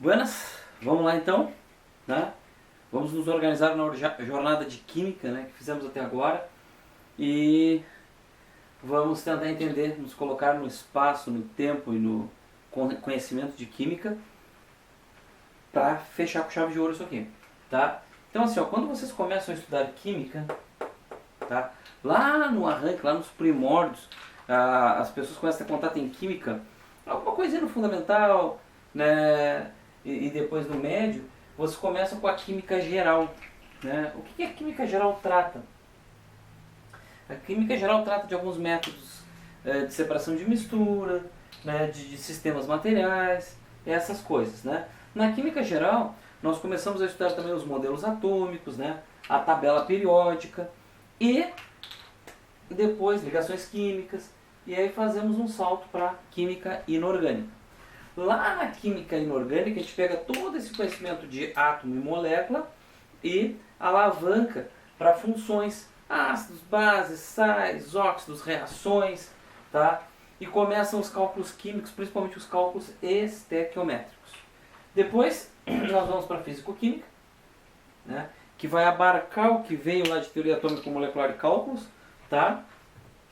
Buenas, vamos lá então, né? Vamos nos organizar na jornada de química, né, que fizemos até agora e vamos tentar entender, nos colocar no espaço, no tempo e no conhecimento de química para fechar com chave de ouro isso aqui, tá? Então assim, ó, quando vocês começam a estudar química, tá? Lá no arranque, lá nos primórdios, as pessoas começam a ter contato em química, alguma coisinha no fundamental, né? E depois no médio, vocês começam com a química geral, né? O que a química geral trata? A química geral trata de alguns métodos de separação de mistura, né? de sistemas materiais, essas coisas, né? Na química geral, nós começamos a estudar também os modelos atômicos, né? A tabela periódica e depois ligações químicas, e aí fazemos um salto para química inorgânica. Lá na química inorgânica a gente pega todo esse conhecimento de átomo e molécula e alavanca para funções, ácidos, bases, sais, óxidos, reações, tá? E começam os cálculos químicos, principalmente os cálculos estequiométricos. Depois nós vamos para a físico-química, né? Que vai abarcar o que veio lá de teoria atômica molecular e cálculos, tá?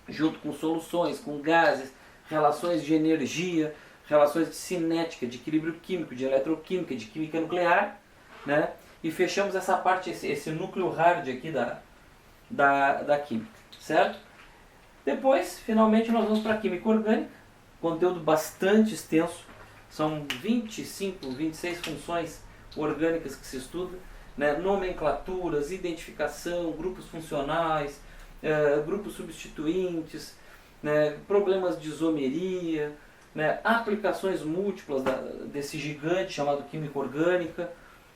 Junto com soluções, com gases, relações de energia, relações de cinética, de equilíbrio químico, de eletroquímica, de química nuclear, né? E fechamos essa parte, esse núcleo hard aqui da química, certo? Depois, finalmente, nós vamos para a química orgânica, conteúdo bastante extenso, são 25, 26 funções orgânicas que se estuda, né? Nomenclaturas, identificação, grupos funcionais, grupos substituintes, né? Problemas de isomeria, né, aplicações múltiplas desse gigante chamado química orgânica,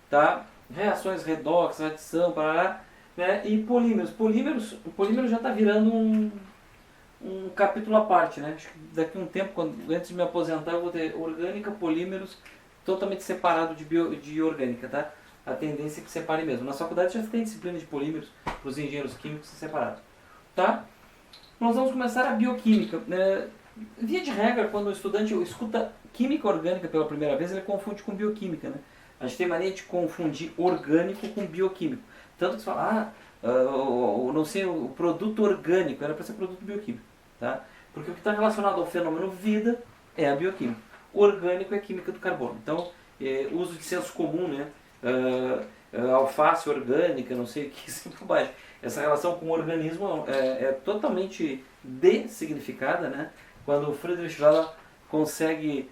tá? Reações redox, adição, parará, né? E polímeros. O polímero já está virando um capítulo à parte, né? Acho que daqui a um tempo, antes de me aposentar, eu vou ter orgânica, polímeros, totalmente separado de orgânica, tá? A tendência é que separe mesmo. Na faculdade já tem disciplina de polímeros para os engenheiros químicos separados, tá? Nós vamos começar a bioquímica, né? Via de regra, quando o estudante escuta química orgânica pela primeira vez, ele confunde com bioquímica, né? A gente tem mania de confundir orgânico com bioquímico. Tanto que você fala, não sei, o produto orgânico era para ser produto bioquímico, tá? Porque o que está relacionado ao fenômeno vida é a bioquímica. O orgânico é a química do carbono. Então, uso de senso comum, né? Alface orgânica, não sei o que, isso é bobagem. Essa relação com o organismo é totalmente dessignificada, né? Quando o Friedrich Wahler consegue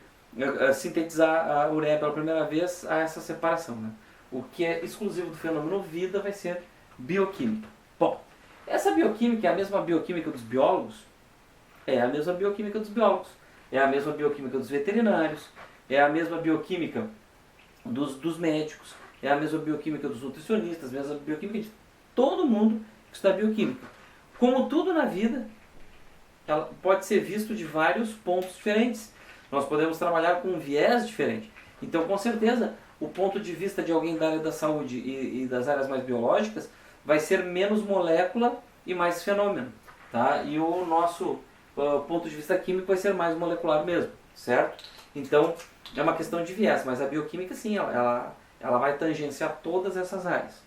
sintetizar a ureia pela primeira vez, há essa separação, né? O que é exclusivo do fenômeno vida vai ser bioquímica. Bom, essa bioquímica é a mesma bioquímica dos biólogos? É a mesma bioquímica dos biólogos. É a mesma bioquímica dos veterinários. É a mesma bioquímica dos médicos. É a mesma bioquímica dos nutricionistas. A mesma bioquímica de todo mundo que estuda bioquímica. Como tudo na vida, ela pode ser visto de vários pontos diferentes. Nós podemos trabalhar com um viés diferente. Então, com certeza, o ponto de vista de alguém da área da saúde e das áreas mais biológicas vai ser menos molécula e mais fenômeno, tá? E o nosso ponto de vista químico vai ser mais molecular mesmo, certo? Então, é uma questão de viés, mas a bioquímica, sim, ela vai tangenciar todas essas áreas,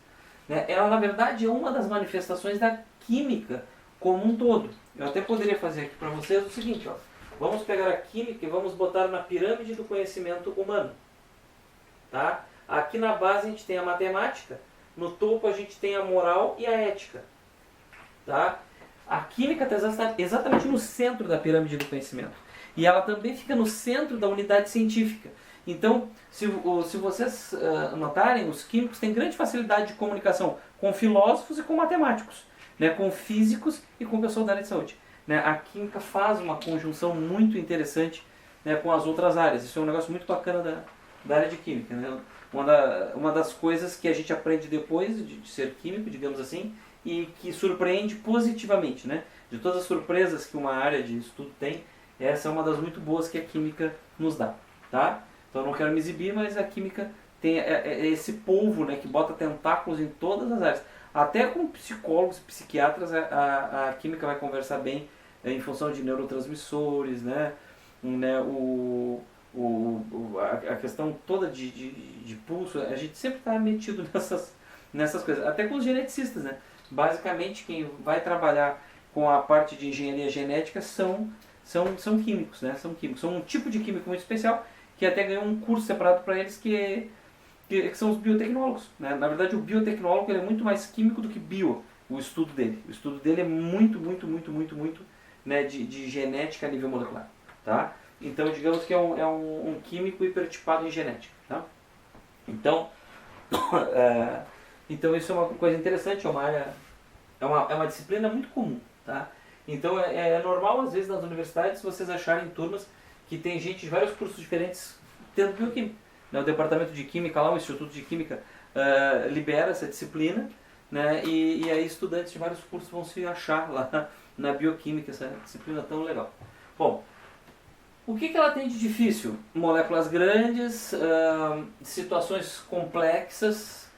né? Ela, na verdade, é uma das manifestações da química como um todo. Eu até poderia fazer aqui para vocês o seguinte, ó. Vamos pegar a química e vamos botar na pirâmide do conhecimento humano, tá? Aqui na base a gente tem a matemática, no topo a gente tem a moral e a ética, tá? A química está exatamente no centro da pirâmide do conhecimento. E ela também fica no centro da unidade científica. Então, se vocês notarem, os químicos têm grande facilidade de comunicação com filósofos e com matemáticos, né, com físicos e com o pessoal da área de saúde. Né? A química faz uma conjunção muito interessante, né, com as outras áreas. Isso é um negócio muito bacana da área de química. Né? Uma das coisas que a gente aprende depois de ser químico, digamos assim, e que surpreende positivamente. Né? De todas as surpresas que uma área de estudo tem, essa é uma das muito boas que a química nos dá. Tá? Então eu não quero me exibir, mas a química tem esse polvo, né, que bota tentáculos em todas as áreas. Até com psicólogos, psiquiatras, a química vai conversar bem em função de neurotransmissores, né? A a questão toda de pulso, a gente sempre está metido nessas coisas, até com os geneticistas, né? Basicamente, quem vai trabalhar com a parte de engenharia genética são químicos, né? São químicos, são um tipo de químico muito especial que até ganhou um curso separado para eles que são os biotecnólogos, né? Na verdade, o biotecnólogo ele é muito mais químico do que bio, o estudo dele. O estudo dele é muito, né, de genética a nível molecular, tá? Então, digamos que é um químico hipertipado em genética, tá? Então, então isso é uma coisa interessante, é uma área, é uma disciplina muito comum, tá? Então é normal às vezes nas universidades vocês acharem turmas que tem gente de vários cursos diferentes tendo bioquímica, né? O departamento de química lá, o instituto de química libera essa disciplina, né? E aí estudantes de vários cursos vão se achar lá na bioquímica, essa disciplina tão legal. Bom, o que ela tem de difícil? Moléculas grandes, situações complexas.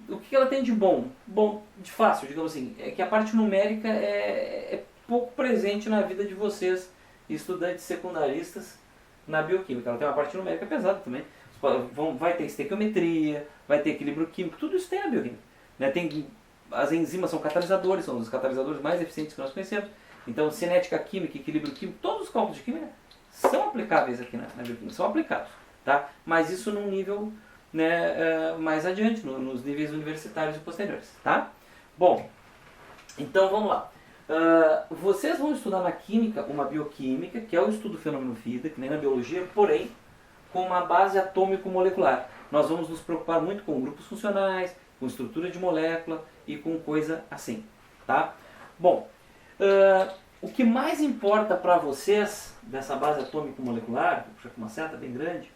O que ela tem de bom? Bom, de fácil, digamos assim, é que a parte numérica é pouco presente na vida de vocês, estudantes secundaristas, na bioquímica. Ela tem uma parte numérica pesada também. Vai ter estequiometria, vai ter equilíbrio químico, tudo isso tem na bioquímica, né? As enzimas são catalisadores, são os catalisadores mais eficientes que nós conhecemos. Então, cinética química, equilíbrio químico, todos os cálculos de química são aplicáveis aqui na bioquímica, são aplicados, tá? Mas isso num nível, né, mais adiante, nos níveis universitários e posteriores, tá? Bom, então vamos lá. Vocês vão estudar na química uma bioquímica, que é o estudo do fenômeno vida, que nem na biologia, porém com uma base atômico-molecular. Nós vamos nos preocupar muito com grupos funcionais, com estrutura de molécula e com coisa assim, tá? Bom, o que mais importa para vocês dessa base atômico-molecular, vou puxar com uma seta bem grande,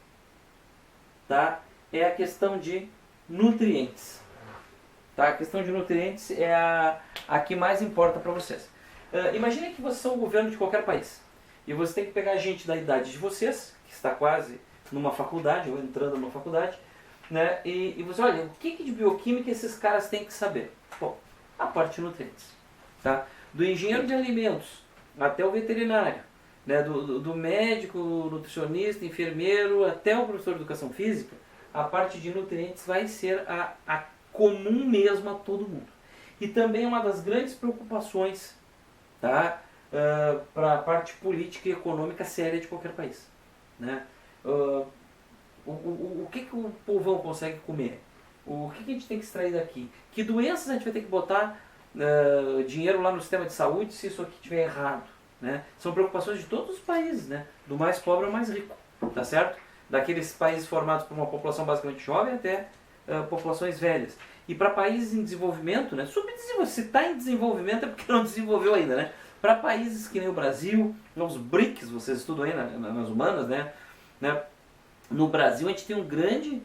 tá? É a questão de nutrientes. Tá? A questão de nutrientes é a que mais importa para vocês. Imagine que vocês são o governo de qualquer país e você tem que pegar gente da idade de vocês, que está quase numa faculdade ou entrando numa faculdade, né? E você olha, o que de bioquímica esses caras têm que saber? Bom, a parte de nutrientes. Tá? Do engenheiro de alimentos até o veterinário, né? do médico, nutricionista, enfermeiro, até o professor de educação física, a parte de nutrientes vai ser a comum mesmo a todo mundo. E também é uma das grandes preocupações, tá? Para a parte política e econômica séria de qualquer país, né? O que o povão consegue comer? O que a gente tem que extrair daqui? Que doenças a gente vai ter que botar dinheiro lá no sistema de saúde se isso aqui estiver errado, né? São preocupações de todos os países, né? Do mais pobre ao mais rico, tá certo? Daqueles países formados por uma população basicamente jovem até populações velhas. E para países em desenvolvimento, né? Se está em desenvolvimento é porque não desenvolveu ainda, né? Para países que nem o Brasil, os BRICS, vocês estudam aí nas humanas, né? No Brasil a gente tem um grande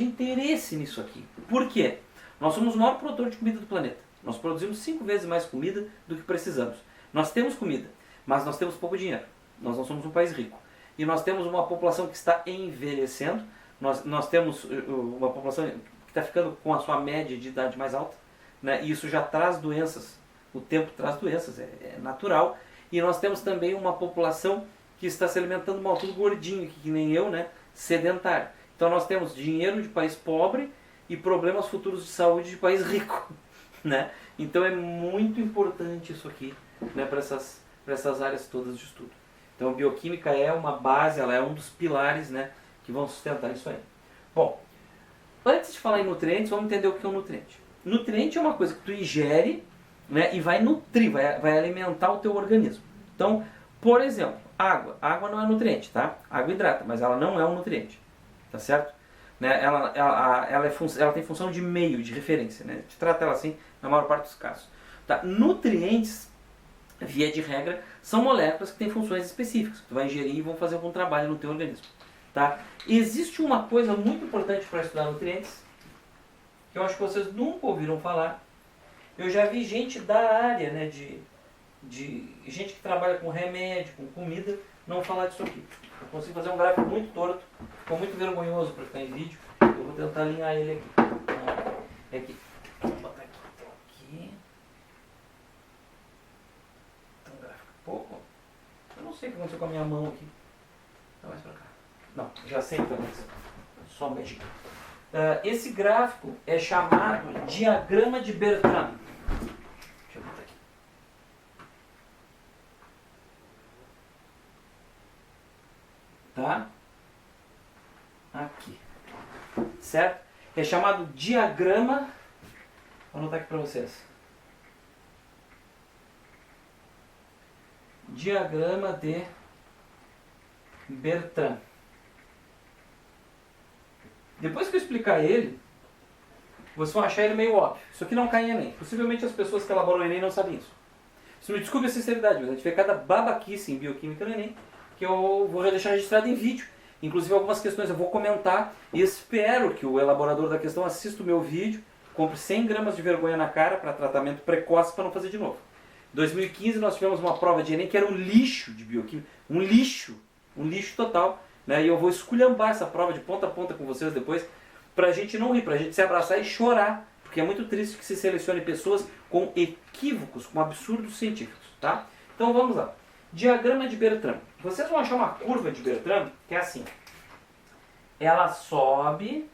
interesse nisso aqui. Por quê? Nós somos o maior produtor de comida do planeta. Nós produzimos 5 vezes mais comida do que precisamos. Nós temos comida, mas nós temos pouco dinheiro. Nós não somos um país rico. E nós temos uma população que está envelhecendo. Nós temos uma população que está ficando com a sua média de idade mais alta, né? E isso já traz doenças. O tempo traz doenças, é natural. E nós temos também uma população que está se alimentando mal, tudo gordinho, que nem eu, né? Sedentário. Então nós temos dinheiro de país pobre e problemas futuros de saúde de país rico, né? Então é muito importante isso aqui, né? Para essas áreas todas de estudo. Então a bioquímica é uma base, ela é um dos pilares, né? Que vão sustentar isso aí. Bom, antes de falar em nutrientes, vamos entender o que é um nutriente. Nutriente é uma coisa que tu ingere, né? E vai nutrir, vai alimentar o teu organismo. Então, por exemplo, água. Água não é nutriente, tá? Água hidrata, mas ela não é um nutriente. Tá certo? Né? Ela tem função de meio, de referência. Né? A gente trata ela assim na maior parte dos casos. Tá? Nutrientes, via de regra, são moléculas que têm funções específicas. Que tu vai ingerir e vão fazer algum trabalho no teu organismo. Tá? Existe uma coisa muito importante para estudar nutrientes, que eu acho que vocês nunca ouviram falar. Eu já vi gente da área, né, de gente que trabalha com remédio, com comida, não falar disso aqui. Eu consigo fazer um gráfico muito torto, ficou muito vergonhoso para ficar em vídeo. Eu vou tentar alinhar ele aqui. É aqui. Vou botar aqui, então aqui. Então, um gráfico pouco. Eu não sei o que aconteceu com a minha mão aqui. Tá mais pra cá. Não, já sei o que está acontecendo. Só um beijinho. Esse gráfico é chamado diagrama de Bertrand. Deixa eu botar aqui. Tá? Aqui. Certo? É chamado diagrama. Vou anotar aqui para vocês. Diagrama de Bertrand. Depois que eu explicar ele, vocês vão achar ele meio óbvio. Isso aqui não cai em Enem. Possivelmente as pessoas que elaboram o Enem não sabem isso. Isso me desculpe a sinceridade, mas a gente vê cada babaquice em bioquímica no Enem que eu vou deixar registrado em vídeo. Inclusive algumas questões eu vou comentar e espero que o elaborador da questão assista o meu vídeo, compre 100 gramas de vergonha na cara para tratamento precoce para não fazer de novo. Em 2015 nós tivemos uma prova de Enem que era um lixo de bioquímica, um lixo total, né? E eu vou esculhambar essa prova de ponta a ponta com vocês depois, para a gente não rir, para a gente se abraçar e chorar, porque é muito triste que se selecione pessoas com equívocos, com absurdos científicos, tá? Então vamos lá. Diagrama de Bertrand. Vocês vão achar uma curva de Bertrand que é assim. Ela sobe,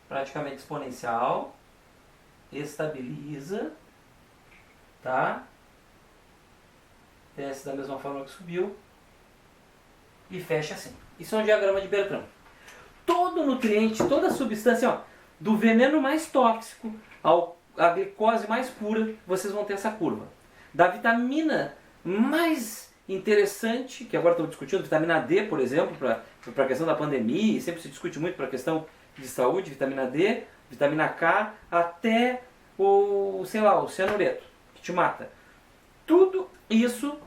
praticamente exponencial, estabiliza, tá? Desce da mesma forma que subiu e fecha assim. Isso é um diagrama de Bertrand. Todo nutriente, toda substância, ó, do veneno mais tóxico à glicose mais pura, vocês vão ter essa curva. Da vitamina mais interessante, que agora estamos discutindo, vitamina D, por exemplo, para a questão da pandemia, e sempre se discute muito para a questão de saúde, vitamina D, vitamina K, até o cianureto, que te mata. Tudo isso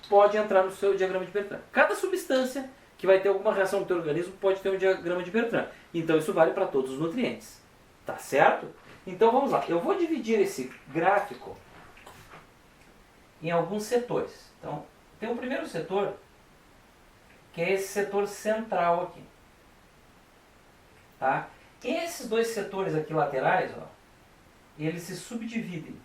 pode entrar no seu diagrama de Bertrand. Cada substância que vai ter alguma reação no teu organismo pode ter um diagrama de Bertrand. Então isso vale para todos os nutrientes. Tá certo? Então vamos lá. Eu vou dividir esse gráfico em alguns setores. Então, tem o primeiro setor, que é esse setor central aqui. Tá? Esses dois setores aqui laterais, ó, eles se subdividem.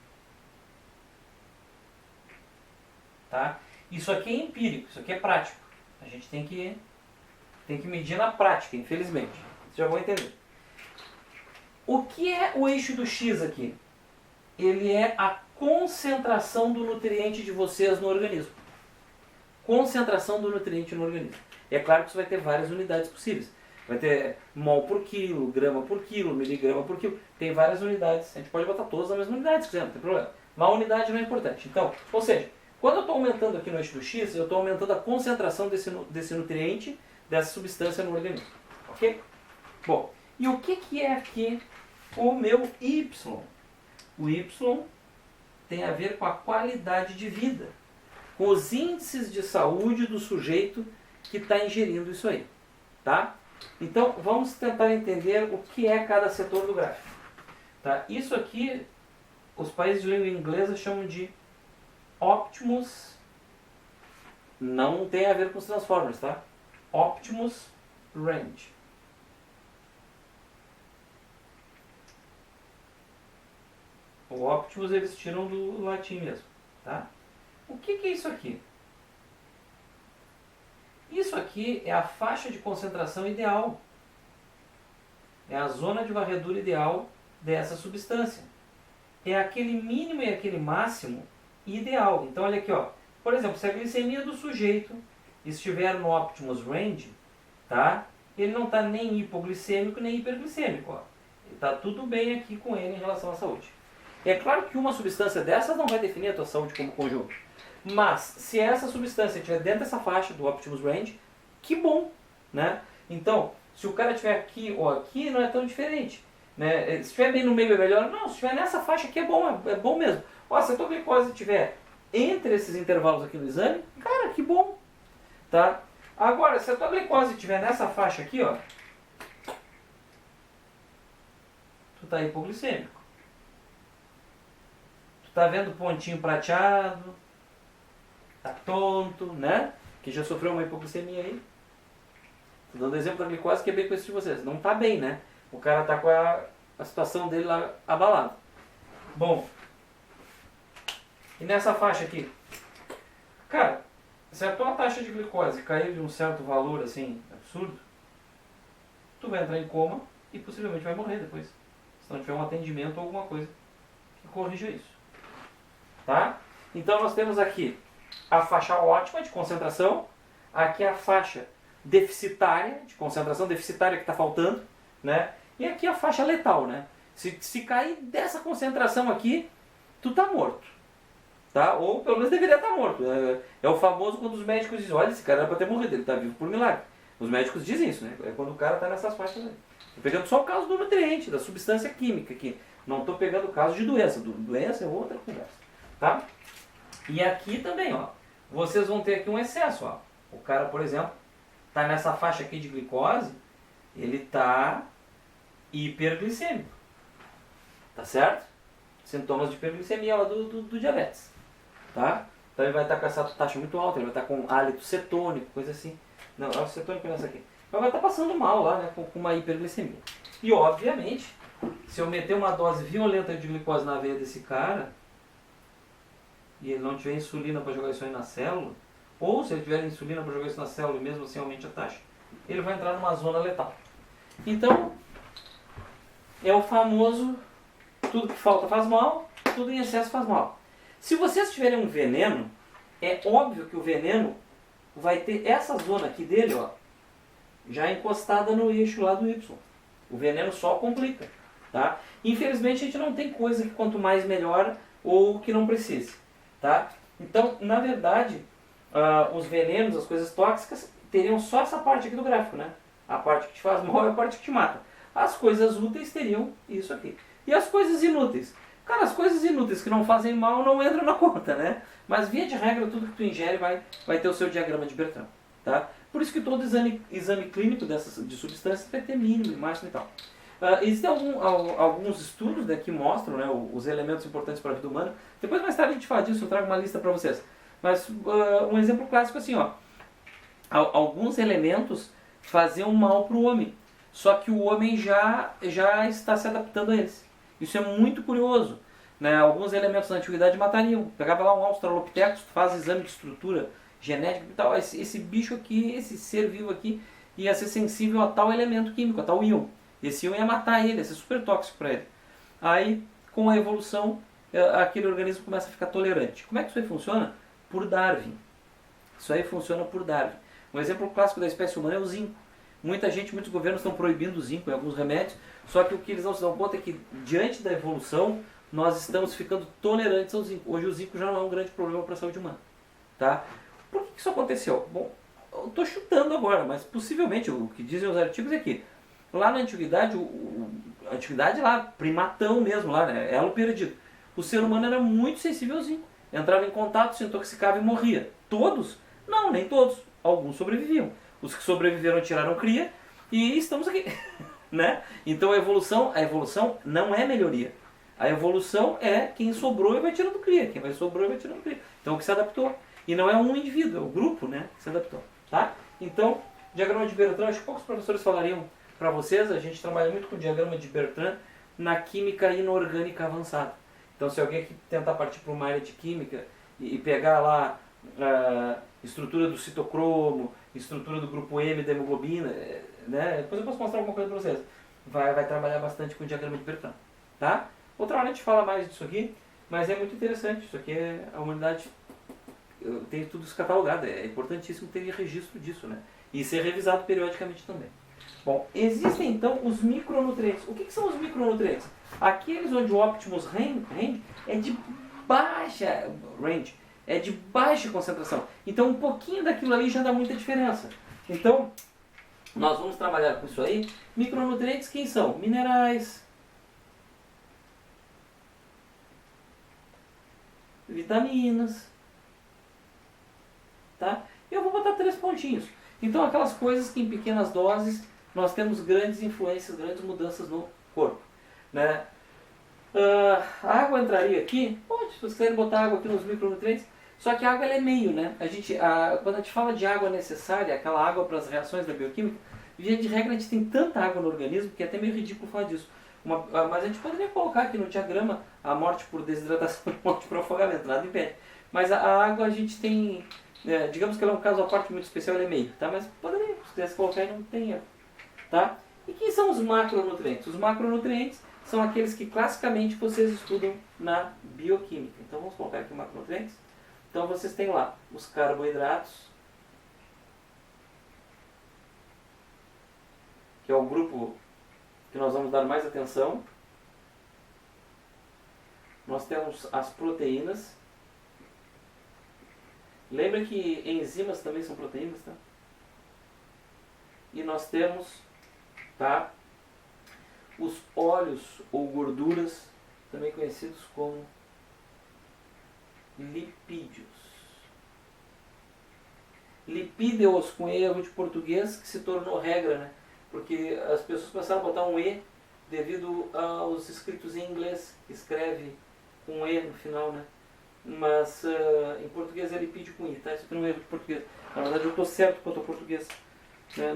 Tá? Isso aqui é empírico, isso aqui é prático. A gente tem que medir na prática, infelizmente. Vocês já vão entender. O que é o eixo do X aqui? Ele é a concentração do nutriente de vocês no organismo. Concentração do nutriente no organismo. E é claro que você vai ter várias unidades possíveis. Vai ter mol por quilo, grama por quilo, miligrama por quilo. Tem várias unidades. A gente pode botar todas na mesma unidade, se quiser, não tem problema. Mas a unidade não é importante. Então, ou seja, quando eu estou aumentando aqui no eixo do X, eu estou aumentando a concentração desse nutriente, dessa substância no organismo. Ok? Bom, e o que é aqui o meu Y? O Y tem a ver com a qualidade de vida, com os índices de saúde do sujeito que está ingerindo isso aí. Tá? Então, vamos tentar entender o que é cada setor do gráfico. Tá? Isso aqui, os países de língua inglesa chamam de Optimus, não tem a ver com os Transformers, tá? Optimus Range. O Optimus eles tiram do latim mesmo, tá? O que é isso aqui? Isso aqui é a faixa de concentração ideal. É a zona de varredura ideal dessa substância. É aquele mínimo e aquele máximo ideal. Então olha aqui, ó. Por exemplo, se a glicemia do sujeito estiver no Optimus Range, tá? Ele não está nem hipoglicêmico nem hiperglicêmico. Está tudo bem aqui com ele em relação à saúde. É claro que uma substância dessas não vai definir a tua saúde como conjunto. Mas, se essa substância estiver dentro dessa faixa do Optimus Range, que bom, né? Então, se o cara estiver aqui ou aqui, não é tão diferente. Né? Se estiver bem no meio é melhor. Não, se estiver nessa faixa aqui é bom mesmo. Ó, se a tua glicose estiver entre esses intervalos aqui no exame, cara, que bom. Tá? Agora, se a tua glicose estiver nessa faixa aqui, ó, tu tá hipoglicêmico. Tu tá vendo pontinho prateado, tá tonto, né? Que já sofreu uma hipoglicemia aí. Tô dando exemplo da glicose que é bem conhecido de vocês. Não tá bem, né? O cara tá com a situação dele lá abalada. Bom, e nessa faixa aqui? Cara, se a tua taxa de glicose cair de um certo valor assim, absurdo, tu vai entrar em coma e possivelmente vai morrer depois. Se não tiver um atendimento ou alguma coisa que corrija isso. Tá? Então nós temos aqui a faixa ótima de concentração, aqui a faixa deficitária, de concentração deficitária que está faltando, né? E aqui a faixa letal, né? Se cair dessa concentração aqui, tu tá morto. Tá? Ou pelo menos deveria estar morto. É o famoso quando os médicos dizem, olha, esse cara era para ter morrido, ele está vivo por milagre. Os médicos dizem isso, né? É quando o cara está nessas faixas aí. Estou pegando só o caso do nutriente, da substância química aqui. Não estou pegando o caso de doença. Doença é outra conversa. Tá? E aqui também, ó. Vocês vão ter aqui um excesso, ó. O cara, por exemplo, está nessa faixa aqui de glicose, ele está hiperglicêmico. Tá certo? Sintomas de hiperglicemia lá do diabetes. Tá? Então ele vai estar com essa taxa muito alta, ele vai estar com hálito cetônico, coisa assim. Não, hálito cetônico é essa aqui. Mas vai estar passando mal lá, né, com uma hiperglicemia. E obviamente, se eu meter uma dose violenta de glicose na veia desse cara, e ele não tiver insulina para jogar isso aí na célula, ou se ele tiver insulina para jogar isso na célula e mesmo assim aumente a taxa, ele vai entrar numa zona letal. Então, é o famoso tudo que falta faz mal, tudo em excesso faz mal. Se vocês tiverem um veneno, é óbvio que o veneno vai ter essa zona aqui dele, ó, já encostada no eixo lá do Y. O veneno só complica. Tá? Infelizmente a gente não tem coisa que quanto mais melhor ou que não precise. Tá? Então, na verdade, os venenos, as coisas tóxicas, teriam só essa parte aqui do gráfico. Né? A parte que te faz mal é a parte que te mata. As coisas úteis teriam isso aqui. E as coisas inúteis? Cara, as coisas inúteis que não fazem mal não entram na conta, né? Mas via de regra, tudo que tu ingere vai ter o seu diagrama de Bertrand. Tá? Por isso que todo exame clínico de substâncias vai ter mínimo, máximo e tal. Existem alguns estudos, né, que mostram, né, os elementos importantes para a vida humana. Depois mais tarde a gente fala disso, eu trago uma lista para vocês. Mas um exemplo clássico assim, ó. Alguns elementos faziam mal para o homem. Só que o homem já está se adaptando a eles. Isso é muito curioso. Né? Alguns elementos da antiguidade matariam. Pegava lá um Australopithecus, faz exame de estrutura genética e tal. Esse bicho aqui, esse ser vivo aqui, ia ser sensível a tal elemento químico, a tal íon. Esse íon ia matar ele, ia ser super tóxico para ele. Aí, com a evolução, aquele organismo começa a ficar tolerante. Como é que isso aí funciona? Por Darwin. Isso aí funciona por Darwin. Um exemplo clássico da espécie humana é o zinco. Muitos governos estão proibindo o zinco em alguns remédios, só que o que eles não se dão conta é que, diante da evolução, nós estamos ficando tolerantes ao zinco. Hoje o zinco já não é um grande problema para a saúde humana. Tá? Por que isso aconteceu? Bom, eu estou chutando agora, mas possivelmente o que dizem os artigos é que lá na antiguidade, a antiguidade lá, primatão mesmo, lá, né, elo perdido, o ser humano era muito sensível ao zinco. Entrava em contato, se intoxicava e morria. Todos? Não, nem todos. Alguns sobreviviam. Os que sobreviveram tiraram cria e estamos aqui. Né? Então a evolução não é melhoria. A evolução é quem sobrou e vai tirando cria. Quem vai sobrou e vai tirando cria. Então o que se adaptou. E não é um indivíduo, é o grupo, né, que se adaptou. Tá? Então, diagrama de Bertrand, acho que poucos professores falariam para vocês. A gente trabalha muito com o diagrama de Bertrand na química inorgânica avançada. Então se alguém aqui tentar partir para uma área de química e pegar lá a estrutura do citocromo, estrutura do grupo M da hemoglobina, né? Depois eu posso mostrar alguma coisa para vocês. Vai trabalhar bastante com o diagrama de Bertrand. Tá? Outra hora a gente fala mais disso aqui, mas é muito interessante. Isso aqui a humanidade tem tudo isso catalogado. É importantíssimo ter registro disso, né? E ser revisado periodicamente também. Bom, existem então os micronutrientes. O que são os micronutrientes? Aqueles onde o Optimus range é de baixa range. É de baixa concentração. Então um pouquinho daquilo ali já dá muita diferença. Então, nós vamos trabalhar com isso aí. Micronutrientes quem são? Minerais, vitaminas, tá? Eu vou botar 3 pontinhos. Então aquelas coisas que em pequenas doses nós temos grandes influências, grandes mudanças no corpo. Né? A água entraria aqui? Pode, se vocês quiserem botar água aqui nos micronutrientes. Só que a água ela é meio, né? Quando a gente fala de água necessária, aquela água para as reações da bioquímica, via de regra a gente tem tanta água no organismo que é até meio ridículo falar disso. Mas a gente poderia colocar aqui no diagrama a morte por desidratação e a morte por afogamento, nada impede. Mas a água a gente tem digamos que ele é um caso à parte muito especial, ele é meio, tá? Mas poderia, se quisesse colocar, ele não tem erro, tá? E quem são os macronutrientes? Os macronutrientes são aqueles que classicamente vocês estudam na bioquímica. Então vamos colocar aqui macronutrientes. Então vocês têm lá os carboidratos, que é o grupo que nós vamos dar mais atenção. Nós temos as proteínas. Lembra que enzimas também são proteínas, tá? E nós temos, tá, os óleos ou gorduras, também conhecidos como lipídios. Lipídeos com erro de português que se tornou regra, né? Porque as pessoas começaram a botar um E devido aos escritos em inglês, que escreve com um E no final, né? Mas em português é lipídio com I, tá? Isso aqui não é erro de português. Na verdade eu estou certo quanto ao português.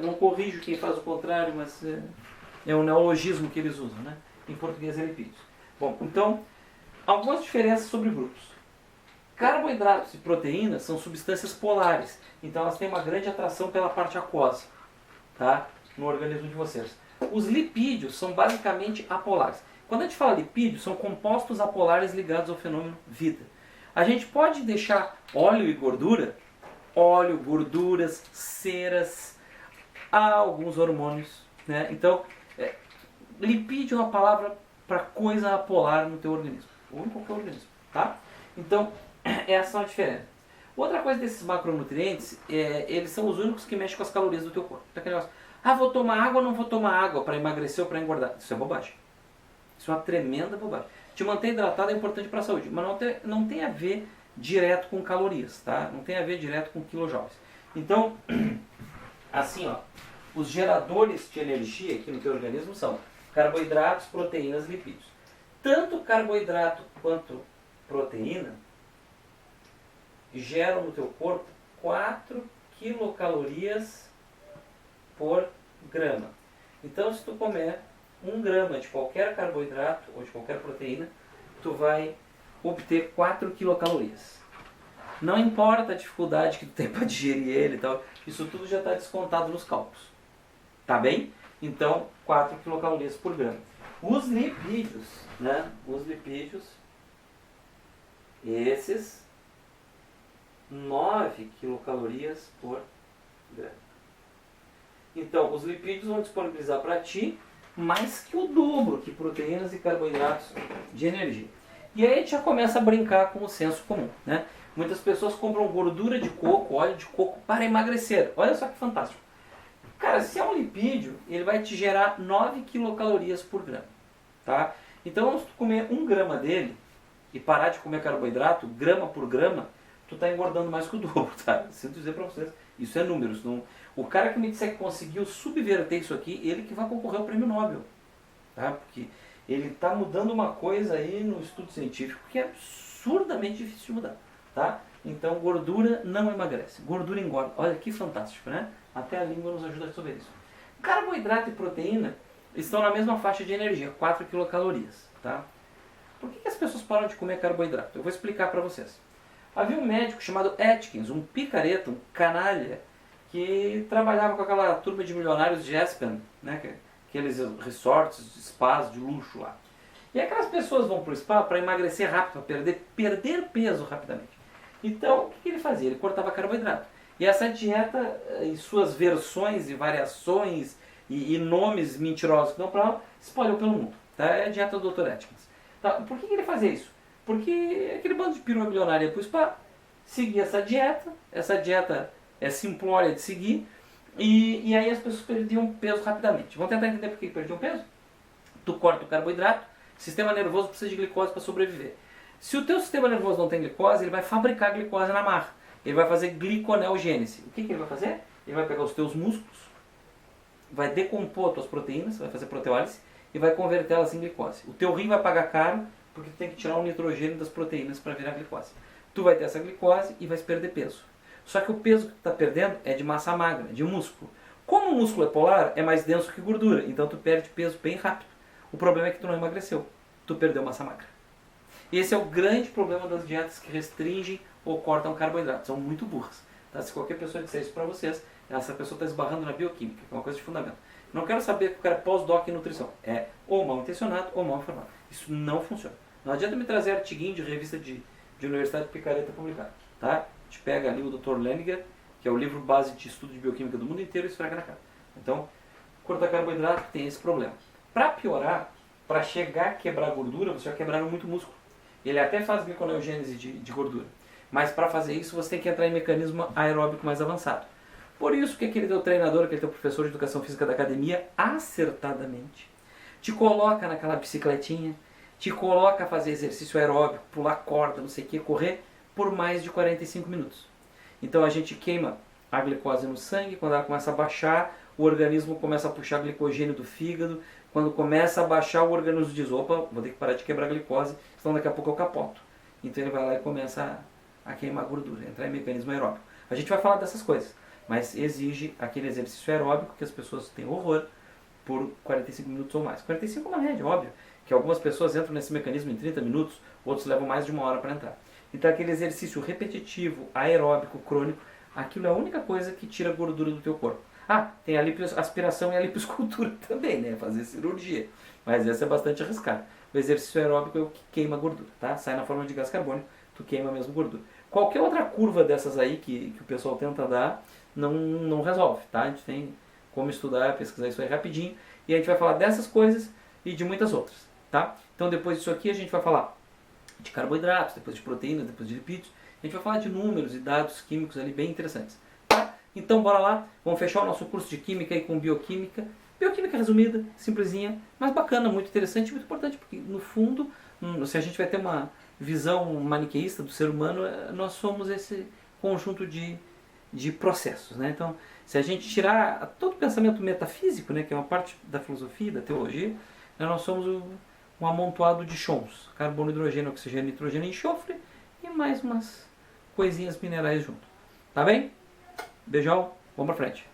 Não corrijo quem faz o contrário, mas é um neologismo que eles usam, né? Em português é lipídios. Bom, então, algumas diferenças sobre grupos. Carboidratos e proteínas são substâncias polares, então elas têm uma grande atração pela parte aquosa, tá? No organismo de vocês. Os lipídios são basicamente apolares. Quando a gente fala lipídios, são compostos apolares ligados ao fenômeno vida. A gente pode deixar óleo e gordura, óleo, gorduras, ceras, alguns hormônios, né? Então, lipídio é uma palavra para coisa apolar no teu organismo, ou em qualquer organismo, tá? Então, essa é a diferença. Outra coisa desses macronutrientes, eles são os únicos que mexem com as calorias do teu corpo. Então, aquele negócio, vou tomar água ou não vou tomar água para emagrecer ou para engordar? Isso é bobagem. Isso é uma tremenda bobagem. Te manter hidratado é importante para a saúde, mas não tem a ver direto com calorias, tá? Não tem a ver direto com quilojoules. Então, assim, ó, os geradores de energia aqui no teu organismo são carboidratos, proteínas, lipídios. Tanto carboidrato quanto proteína geram no teu corpo 4 quilocalorias por grama. Então, se tu comer 1 grama de qualquer carboidrato ou de qualquer proteína, tu vai obter 4 quilocalorias. Não importa a dificuldade que tu tem para digerir ele e tal, isso tudo já está descontado nos cálculos. Tá bem? Então, 4 quilocalorias por grama. Os lipídios, né? Os lipídios, esses, 9 quilocalorias por grama. Então, os lipídios vão disponibilizar para ti mais que o dobro que proteínas e carboidratos de energia. E aí a gente já começa a brincar com o senso comum, né? Muitas pessoas compram gordura de coco, óleo de coco para emagrecer. Olha só que fantástico. Cara, se é um lipídio, ele vai te gerar 9 quilocalorias por grama, tá? Então, se tu comer 1 grama dele e parar de comer carboidrato, grama por grama, tu tá engordando mais que o dobro, tá? Sinto dizer para vocês, isso é números. Não... O cara que me disser que conseguiu subverter isso aqui, ele que vai concorrer ao prêmio Nobel, tá? Porque ele está mudando uma coisa aí no estudo científico que é absurdamente difícil de mudar, tá? Então, gordura não emagrece, gordura engorda. Olha que fantástico, né? Até a língua nos ajuda a resolver isso. Carboidrato e proteína estão na mesma faixa de energia, 4 quilocalorias, tá? Por que as pessoas param de comer carboidrato? Eu vou explicar para vocês. Havia um médico chamado Atkins, um picareta, um canalha, que trabalhava com aquela turma de milionários de Aspen, né? Aqueles resorts, spas de luxo lá. E aquelas pessoas vão para o spa para emagrecer rápido, para perder peso rapidamente. Então, o que ele fazia? Ele cortava carboidrato. E essa dieta, em suas versões e variações e nomes mentirosos que dão para ela, espalhou pelo mundo. Tá? É a dieta do Dr. Atkins. Tá? Por que ele fazia isso? Porque aquele bando de perua milionária ia para o spa, seguia essa dieta é simplória de seguir, e aí as pessoas perdiam peso rapidamente. Vamos tentar entender por que perdiam peso? Tu corta o carboidrato, o sistema nervoso precisa de glicose para sobreviver. Se o teu sistema nervoso não tem glicose, ele vai fabricar glicose na marra. Ele vai fazer gliconeogênese. O que ele vai fazer? Ele vai pegar os teus músculos, vai decompor as tuas proteínas, vai fazer proteólise e vai convertê-las em glicose. O teu rim vai pagar caro porque tu tem que tirar o nitrogênio das proteínas para virar glicose. Tu vai ter essa glicose e vai perder peso. Só que o peso que tu está perdendo é de massa magra, de músculo. Como o músculo é polar, é mais denso que gordura, então tu perde peso bem rápido. O problema é que tu não emagreceu, tu perdeu massa magra. Esse é o grande problema das dietas que restringem ou cortam carboidratos, são muito burras. Tá? Se qualquer pessoa disser isso para vocês, essa pessoa está esbarrando na bioquímica, que é uma coisa de fundamento. Não quero saber que o cara é pós-doc em nutrição. É ou mal intencionado ou mal informado. Isso não funciona. Não adianta me trazer artiguinho de revista de universidade picareta publicado. Tá? A gente pega ali o Dr. Leninger, que é o livro base de estudo de bioquímica do mundo inteiro, e esfrega na cara. Então, cortar carboidrato tem esse problema. Para piorar, para chegar a quebrar gordura, você vai quebrar muito músculo. Ele até faz gliconeogênese de gordura. Mas para fazer isso, você tem que entrar em mecanismo aeróbico mais avançado. Por isso que aquele teu treinador, aquele teu professor de educação física da academia, acertadamente, te coloca naquela bicicletinha, te coloca a fazer exercício aeróbico, pular corda, não sei o que, correr, por mais de 45 minutos. Então a gente queima a glicose no sangue, quando ela começa a baixar, o organismo começa a puxar glicogênio do fígado, quando começa a baixar, o organismo diz, opa, vou ter que parar de quebrar a glicose, senão daqui a pouco eu capoto. Então ele vai lá e começa a queimar gordura, entrar em mecanismo aeróbico. A gente vai falar dessas coisas, mas exige aquele exercício aeróbico que as pessoas têm horror por 45 minutos ou mais. 45 é uma média, óbvio, que algumas pessoas entram nesse mecanismo em 30 minutos, outros levam mais de 1 hora para entrar. Então aquele exercício repetitivo, aeróbico, crônico, aquilo é a única coisa que tira a gordura do teu corpo. Ah, tem a aspiração e a lipoescultura também, né? Fazer cirurgia. Mas essa é bastante arriscado. O exercício aeróbico é o que queima gordura, tá? Sai na forma de gás carbônico, tu queima mesmo gordura. Qualquer outra curva dessas aí que o pessoal tenta dar, não resolve, tá? A gente tem como estudar, pesquisar isso aí rapidinho. E a gente vai falar dessas coisas e de muitas outras, tá? Então depois disso aqui a gente vai falar de carboidratos, depois de proteínas, depois de lipídios. A gente vai falar de números e dados químicos ali bem interessantes. Então bora lá, vamos fechar o nosso curso de Química aí com Bioquímica. Bioquímica resumida, simplesinha, mas bacana, muito interessante e muito importante, porque no fundo, se a gente vai ter uma visão maniqueísta do ser humano, nós somos esse conjunto de processos, né? Então, se a gente tirar todo o pensamento metafísico, né, que é uma parte da filosofia, da teologia, nós somos um amontoado de chons, carbono, hidrogênio, oxigênio, nitrogênio e enxofre, e mais umas coisinhas minerais junto. Tá bem? Beijão, vamos pra frente.